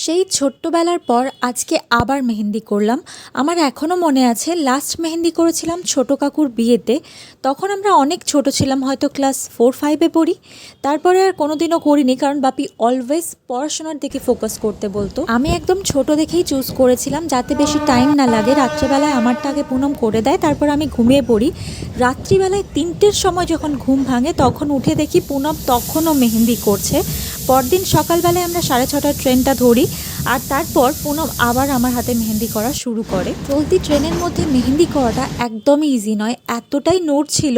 সেই ছোট্টবেলার পর আজকে আবার মেহেন্দি করলাম। আমার এখনও মনে আছে লাস্ট মেহেন্দি করেছিলাম ছোট কাকুর বিয়েতে। তখন আমরা অনেক ছোট ছিলাম, হয়তো ক্লাস 4-5-এ পড়ি। তারপরে আর কোনোদিনও করিনি, কারণ বাপি অলওয়েজ পড়াশোনার দিকে ফোকাস করতে বলতো। আমি একদম ছোট দেখেই চুজ করেছিলাম যাতে বেশি টাইম না লাগে। রাত্রিবেলায় আমারটা আগে পুনম করে দেয়, তারপর আমি ঘুমিয়ে পড়ি। রাত্রিবেলায় 3টের সময় যখন ঘুম ভাঙে তখন উঠে দেখি পুনম তখনও মেহেন্দি করছে। পরদিন সকালবেলায় আমরা 6:30টার ট্রেনটা ধরি, আর তারপর পুনম আবার আমার হাতে মেহেন্দি করা শুরু করে। চলতি ট্রেনের মধ্যে মেহেন্দি করাটা একদমই ইজি নয়, এতটাই নোট ছিল।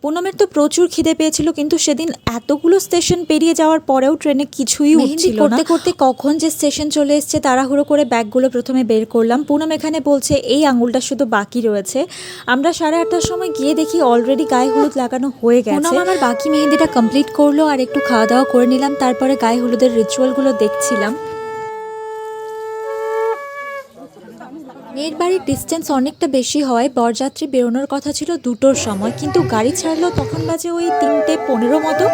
পুনমের তো প্রচুর খিদে পেয়েছিল, কিন্তু সেদিন এতগুলো স্টেশন পেরিয়ে যাওয়ার পরেও ট্রেনে কিছুই উঠছিল না। করতে করতে কখন যে স্টেশন চলে এসছে, তাড়াহুড়ো করে ব্যাগগুলো প্রথমে বের করলাম। পুনম এখানে বলছে এই আঙুলটা শুধু বাকি রয়েছে। আমরা 8:30টার সময় গিয়ে দেখি অলরেডি গায়ে হলুদ লাগানো হয়ে গেছে। পুনম আমার বাকি মেহেন্দিটা কমপ্লিট করলো, আর একটু খাওয়া দাওয়া করে নিলাম। তারপরে গায়ে হলুদের রিচুয়ালগুলো দেখছিলাম। মেয়ের বাড়ির ডিস্টেন্স অনেকটা বেশি হয়, বরযাত্রী বেরোনোর কথা ছিল 2টোর সময়, কিন্তু গাড়ি ছাড়লো তখন বাজে ওই 3:15 মতো।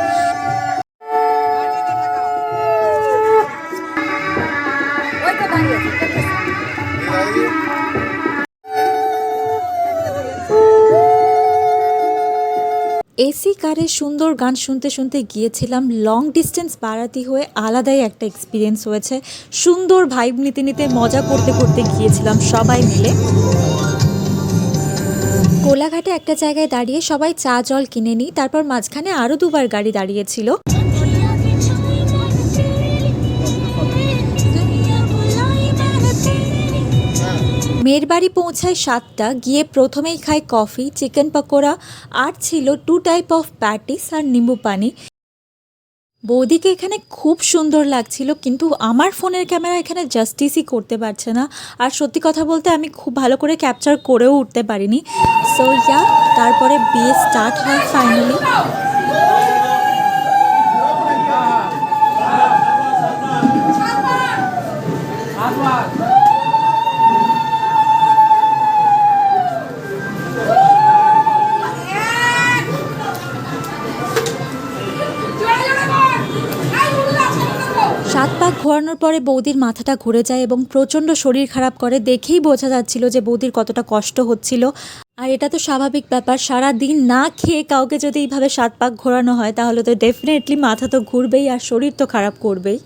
এসি কারে সুন্দর গান শুনতে শুনতে গিয়েছিলাম। লং ডিস্টেন্স বাড়াতি হয়ে আলাদাই একটা এক্সপিরিয়েন্স হয়েছে। সুন্দর ভাইব নিতে নিতে মজা করতে করতে গিয়েছিলাম সবাই মিলে। কোলাঘাটে একটা জায়গায় দাঁড়িয়ে সবাই চা জল কিনে নিই, তারপর মাঝখানে আরও 2বার গাড়ি দাঁড়িয়েছিল। মেয়ের বাড়ি পৌঁছায় 7টা। গিয়ে প্রথমেই খাই কফি, চিকেন পকোড়া, আর ছিল 2 টাইপ অফ প্যাটিস আর নিম্বু পানি। বৌদিকে এখানে খুব সুন্দর লাগছিল, কিন্তু আমার ফোনের ক্যামেরা এখানে জাস্টিসই করতে পারছে না। আর সত্যি কথা বলতে আমি খুব ভালো করে ক্যাপচার করেও উঠতে পারিনি। সো ইয়া, তারপরে বিয়ে স্টার্ট হয় ফাইনালি। সাত পাক ঘোরানোর পরে বৌদির মাথাটা ঘুরে যায় এবং প্রচণ্ড শরীর খারাপ করে। দেখেই বোঝা যাচ্ছিল যে বৌদির কতটা কষ্ট হচ্ছিল। আর এটা তো স্বাভাবিক ব্যাপার, সারা দিন না খেয়ে কাউকে যদি এইভাবে 7 পাক ঘোরানো হয় তাহলে তো ডেফিনেটলি মাথা তো ঘুরবেই আর শরীর তো খারাপ করবেই।